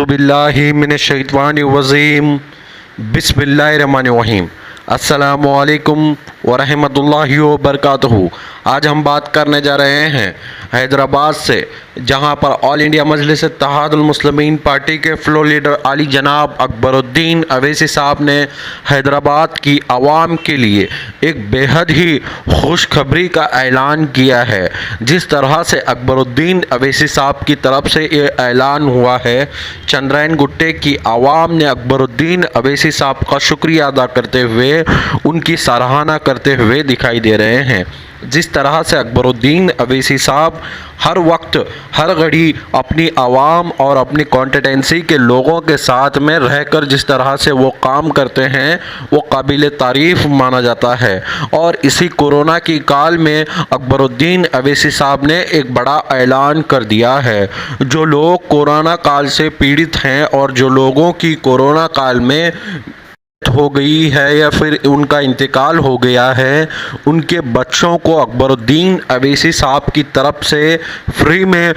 बिल्लाहि मिनश्शैतानिर्रजीम बिस्मिल्लाहिर्रहमानिर्रहीम। अस्सलामु अलैकुम वरहमतुल्लाहि वबरकातुहू। आज हम बात करने जा रहे हैं हैदराबाद से, जहां पर ऑल इंडिया मजलिस इत्तेहादुल मुस्लिमीन पार्टी के फ्लोर लीडर आली जनाब अकबरुद्दीन अवैसी साहब ने हैदराबाद की आवाम के लिए एक बेहद ही खुशखबरी का ऐलान किया है। जिस तरह से अकबरुद्दीन अवैसी साहब की तरफ से ये ऐलान हुआ है, चंद्रायन गुट्टे की आवाम ने अकबरुद्दीन अवैसी साहब का शुक्रिया अदा करते हुए उनकी सराहना करते हुए दिखाई दे रहे हैं। जिस तरह से अकबरुद्दीन अवैसी साहब हर वक्त हर घड़ी अपनी आवाम और अपनी कॉन्स्टिट्यूंसी के लोगों के साथ में रहकर जिस तरह से वो काम करते हैं, वो काबिल तारीफ़ माना जाता है। और इसी कोरोना की काल में अकबरुद्दीन अवैसी साहब ने एक बड़ा ऐलान कर दिया है। जो लोग कोरोना काल से पीड़ित हैं और जो लोगों की कोरोना काल में हो गई है या फिर उनका इंतकाल हो गया है, उनके बच्चों को अकबरुद्दीन अवैसी साहब की तरफ से फ्री में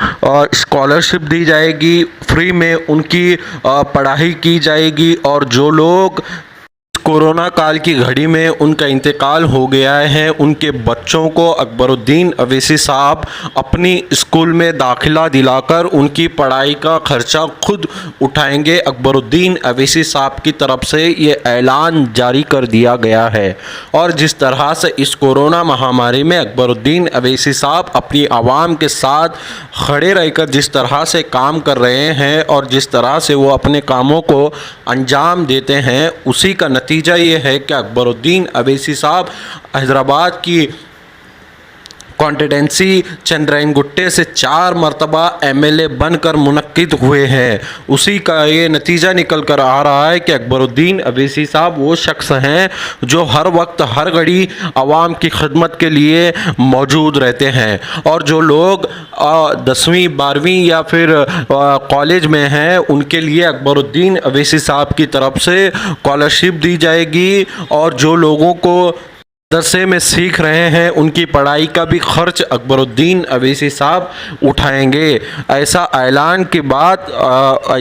स्कॉलरशिप दी जाएगी, फ्री में उनकी पढ़ाई की जाएगी। और जो लोग कोरोना काल की घड़ी में उनका इंतकाल हो गया है, उनके बच्चों को अकबरुद्दीन अवैसी साहब अपनी स्कूल में दाखिला दिलाकर उनकी पढ़ाई का खर्चा खुद उठाएंगे। अकबरुद्दीन अवैसी साहब की तरफ से ये ऐलान जारी कर दिया गया है। और जिस तरह से इस कोरोना महामारी में अकबरुद्दीन अवैसी साहब अपनी आवाम के साथ खड़े रहकर जिस तरह से काम कर रहे हैं और जिस तरह से वो अपने कामों को अंजाम देते हैं, उसी का नतीजा ये है कि अकबरुद्दीन अवैसी साहब हैदराबाद की कॉन्स्टिट्यूंसी चंद्रायन गुट्टे से 4 मरतबा MLA बनकर मुनक्किद हुए हैं। उसी का ये नतीजा निकल कर आ रहा है कि अकबरुद्दीन अवैसी साहब वो शख्स हैं जो हर वक्त हर घड़ी आवाम की खिदमत के लिए मौजूद रहते हैं। और जो लोग 10वीं 12वीं या फिर कॉलेज में हैं, उनके लिए अकबरुद्दीन अवैसी साहब की तरफ से स्कॉलरशिप दी जाएगी। और जो लोगों को मदरसे में सीख रहे हैं, उनकी पढ़ाई का भी खर्च अकबरुद्दीन अवैसी साहब उठाएंगे। ऐसा ऐलान के बाद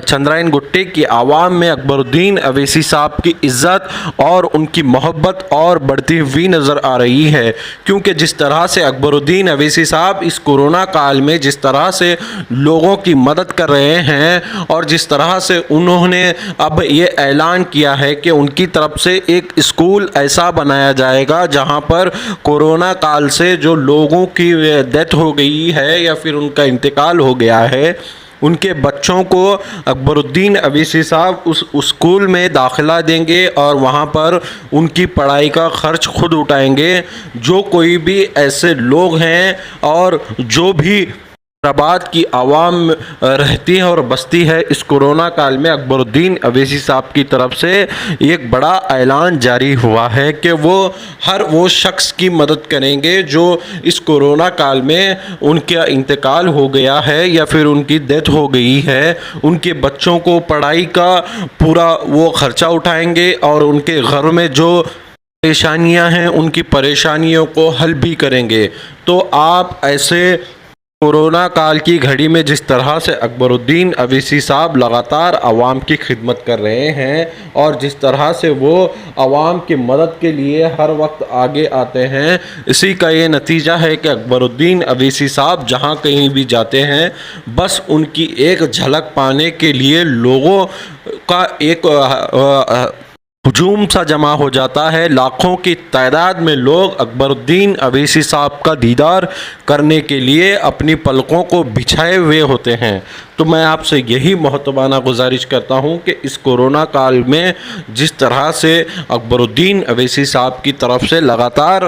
चंद्रायन गुट्टे की आवाम में अकबरुद्दीन अवैसी साहब की इज़्ज़त और उनकी मोहब्बत और बढ़ती हुई नज़र आ रही है। क्योंकि जिस तरह से अकबरुद्दीन अवैसी साहब इस कोरोना काल में जिस तरह से लोगों की मदद कर रहे हैं और जिस तरह से उन्होंने अब ये ऐलान किया है कि उनकी तरफ से एक स्कूल ऐसा बनाया जाएगा जहाँ पर कोरोना काल से जो लोगों की डेथ हो गई है या फिर उनका इंतकाल हो गया है, उनके बच्चों को अकबरुद्दीन अवैसी साहब उस स्कूल में दाखिला देंगे और वहाँ पर उनकी पढ़ाई का खर्च खुद उठाएंगे। जो कोई भी ऐसे लोग हैं और जो भी हैदराबाद की आवाम रहती है और बसती है, इस कोरोना काल में अकबरुद्दीन अवैसी साहब की तरफ से एक बड़ा ऐलान जारी हुआ है कि वो शख्स की मदद करेंगे जो इस कोरोना काल में उनका इंतकाल हो गया है या फिर उनकी डेथ हो गई है। उनके बच्चों को पढ़ाई का पूरा वो खर्चा उठाएंगे और उनके घर में जो परेशानियां हैं, उनकी परेशानियों को हल भी करेंगे। तो आप ऐसे कोरोना काल की घड़ी में जिस तरह से अकबरुद्दीन अवैसी साहब लगातार आवाम की खिदमत कर रहे हैं और जिस तरह से वो आवाम की मदद के लिए हर वक्त आगे आते हैं, इसी का ये नतीजा है कि अकबरुद्दीन अवैसी साहब जहाँ कहीं भी जाते हैं, बस उनकी एक झलक पाने के लिए लोगों का एक हुजूम सा जमा हो जाता है। लाखों की तादाद में लोग अकबरुद्दीन अवैसी साहब का दीदार करने के लिए अपनी पलकों को बिछाए हुए होते हैं। तो मैं आपसे यही मोहतबाना गुजारिश करता हूं कि इस कोरोना काल में जिस तरह से अकबरुद्दीन अवैसी साहब की तरफ से लगातार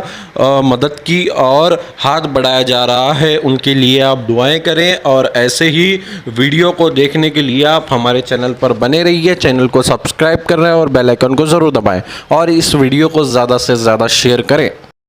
मदद की और हाथ बढ़ाया जा रहा है, उनके लिए आप दुआएं करें। और ऐसे ही वीडियो को देखने के लिए आप हमारे चैनल पर बने रहिए। चैनल को सब्सक्राइब कर रहे हैं और बेल आइकन को ज़रूर दबाएं और इस वीडियो को ज़्यादा से ज़्यादा शेयर करें।